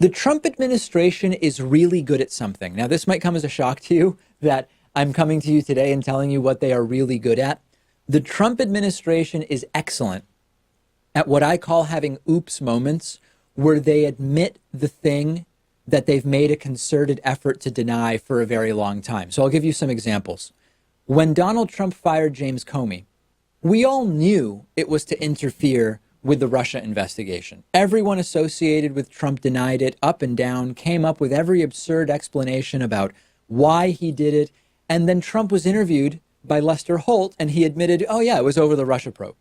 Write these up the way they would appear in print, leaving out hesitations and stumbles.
The Trump administration is really good at something. Now, this might come as a shock to you that I'm coming to you today and telling you what they are really good at. The Trump administration is excellent at what I call having oops moments, where they admit the thing that they've made a concerted effort to deny for a very long time. So I'll give you some examples. When Donald Trump fired James Comey, we all knew it was to interfere with the Russia investigation. Everyone associated with Trump denied it up and down, came up with every absurd explanation about why he did it. And then Trump was interviewed by Lester Holt, and he admitted, oh yeah, it was over the Russia probe.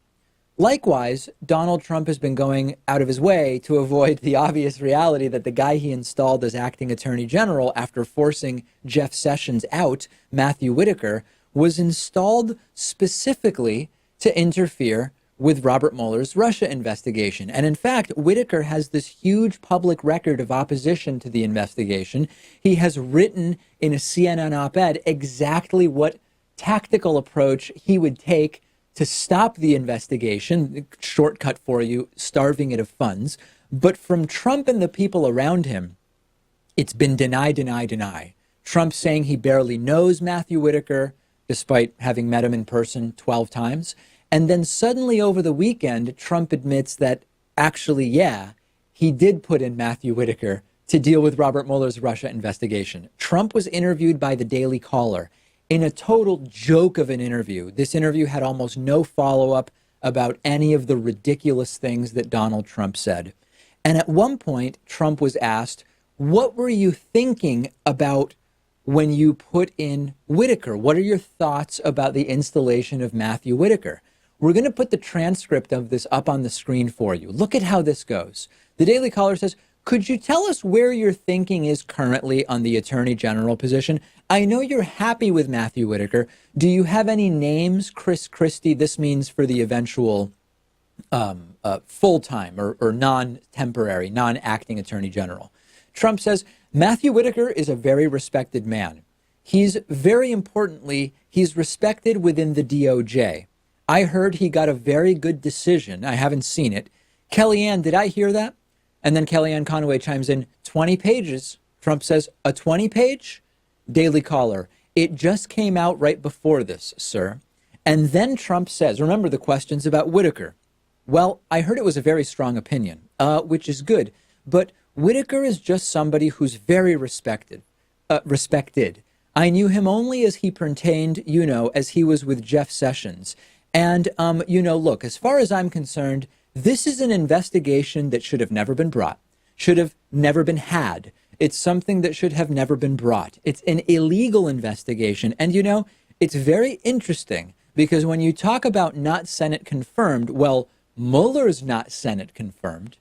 Likewise, Donald Trump has been going out of his way to avoid the obvious reality that the guy he installed as acting attorney general after forcing Jeff Sessions out, Matthew Whitaker, was installed specifically to interfere with Robert Mueller's Russia investigation. And in fact, Whitaker has this huge public record of opposition to the investigation. He has written in a CNN op-ed exactly what tactical approach he would take to stop the investigation. Shortcut for you, starving it of funds. But from Trump and the people around him, it's been deny, deny, deny. Trump saying he barely knows Matthew Whitaker, despite having met him in person 12 times. And then suddenly over the weekend, Trump admits that actually, yeah, he did put in Matthew Whitaker to deal with Robert Mueller's Russia investigation. Trump was interviewed by the Daily Caller in a total joke of an interview. This interview had almost no follow-up about any of the ridiculous things that Donald Trump said. And at one point, Trump was asked, what were you thinking about when you put in Whitaker? What are your thoughts about the installation of Matthew Whitaker? We're going to put the transcript of this up on the screen for you. Look at how this goes. The Daily Caller says, could you tell us where your thinking is currently on the Attorney General position? I know you're happy with Matthew Whitaker. Do you have any names, Chris Christie? This means for the eventual full-time or non-temporary, non-acting Attorney General. Trump says, Matthew Whitaker is a very respected man. He's very importantly, he's respected within the DOJ. I heard he got a very good decision. I haven't seen it. Kellyanne, did I hear that? And then Kellyanne Conway chimes in, 20 pages. Trump says, a 20-page? Daily Caller, it just came out right before this, sir. And then Trump says, remember the questions about Whitaker. Well, I heard it was a very strong opinion, which is good. But Whitaker is just somebody who's very respected. I knew him only as he pertained, as he was with Jeff Sessions. And, look, as far as I'm concerned, this is an investigation that should have never been brought, should have never been had. It's something that should have never been brought. It's an illegal investigation. And, it's very interesting because when you talk about not Senate confirmed, well, Mueller's not Senate confirmed.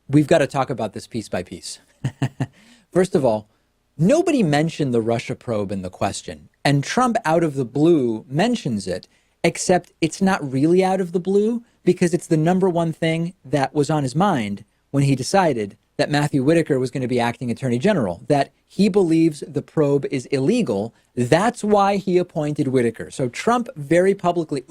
We've got to talk about this piece by piece. First of all, nobody mentioned the Russia probe in the question, and Trump out of the blue mentions it, except it's not really out of the blue because it's the number one thing that was on his mind when he decided that Matthew Whitaker was going to be acting attorney general, that he believes the probe is illegal. That's why he appointed Whitaker. So Trump very publicly,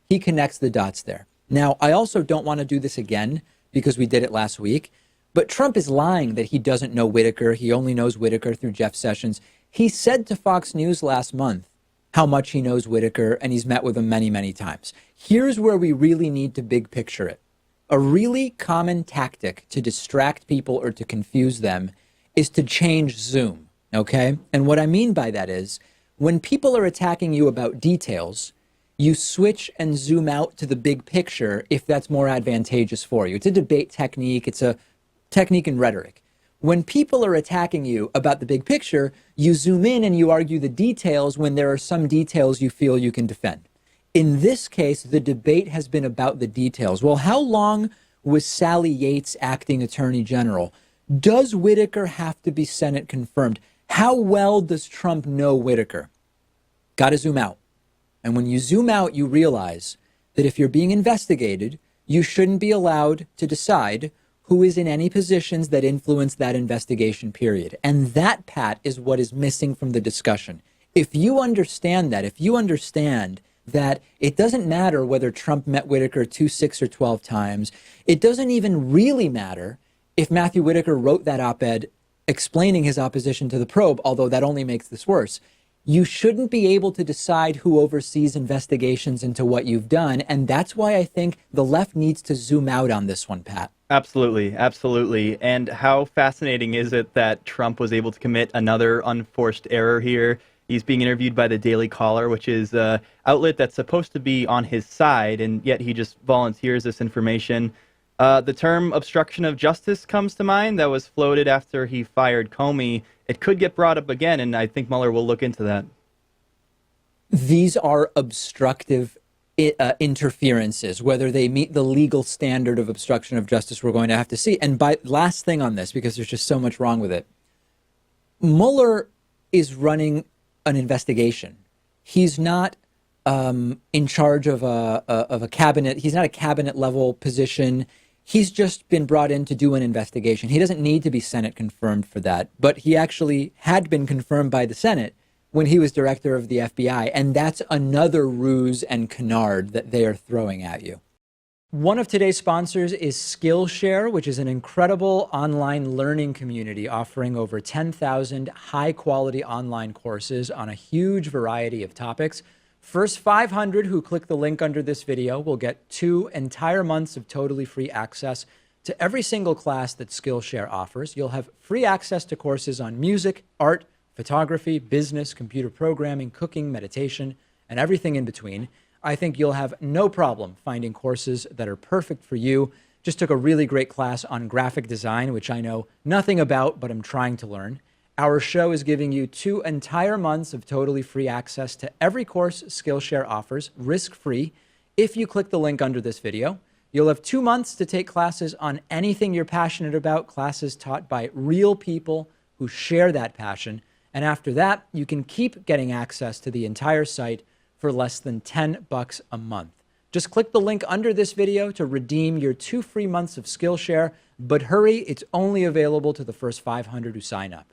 he connects the dots there. Now, I also don't want to do this again because we did it last week, but Trump is lying that he doesn't know Whitaker. He only knows Whitaker through Jeff Sessions. He said to Fox News last month how much he knows Whitaker, and he's met with him many, many times. Here's where we really need to big picture it. A really common tactic to distract people or to confuse them is to change Zoom, okay? And what I mean by that is when people are attacking you about details, you switch and zoom out to the big picture if that's more advantageous for you. It's a debate technique. It's a technique in rhetoric. When people are attacking you about the big picture, you zoom in and you argue the details when there are some details you feel you can defend. In this case, the debate has been about the details. Well, how long was Sally Yates acting attorney general? Does Whitaker have to be Senate confirmed? How well does Trump know Whitaker? Got to zoom out. And when you zoom out, you realize that if you're being investigated, you shouldn't be allowed to decide who is in any positions that influence that investigation period. And that, Pat, is what is missing from the discussion. If you understand that, if you understand that it doesn't matter whether Trump met Whitaker 2, 6, or 12 times, it doesn't even really matter if Matthew Whitaker wrote that op-ed explaining his opposition to the probe, although that only makes this worse, you shouldn't be able to decide who oversees investigations into what you've done. And that's why I think the left needs to zoom out on this one, Pat. Absolutely, absolutely. And how fascinating is it that Trump was able to commit another unforced error here? He's being interviewed by the Daily Caller, which is an outlet that's supposed to be on his side, and yet he just volunteers this information. The term obstruction of justice comes to mind. That was floated after he fired Comey. It could get brought up again, and I think Mueller will look into that. These are obstructive interferences. Whether they meet the legal standard of obstruction of justice, we're going to have to see. And last thing on this, because there's just so much wrong with it, Mueller is running an investigation. He's not in charge of a cabinet. He's not a cabinet level position. He's just been brought in to do an investigation. He doesn't need to be Senate confirmed for that, but he actually had been confirmed by the Senate when he was director of the FBI. And that's another ruse and canard that they are throwing at you. One of today's sponsors is Skillshare, which is an incredible online learning community offering over 10,000 high-quality online courses on a huge variety of topics. First 500 who click the link under this video will get 2 entire months of totally free access to every single class that Skillshare offers. You'll have free access to courses on music, art, photography, business, computer programming, cooking, meditation, and everything in between. I think you'll have no problem finding courses that are perfect for you. Just took a really great class on graphic design, which I know nothing about, but I'm trying to learn. Our show is giving you 2 entire months of totally free access to every course Skillshare offers, risk-free. If you click the link under this video, you'll have 2 months to take classes on anything you're passionate about, classes taught by real people who share that passion. And after that, you can keep getting access to the entire site for less than $10 a month. Just click the link under this video to redeem your 2 free months of Skillshare, but hurry, it's only available to the first 500 who sign up.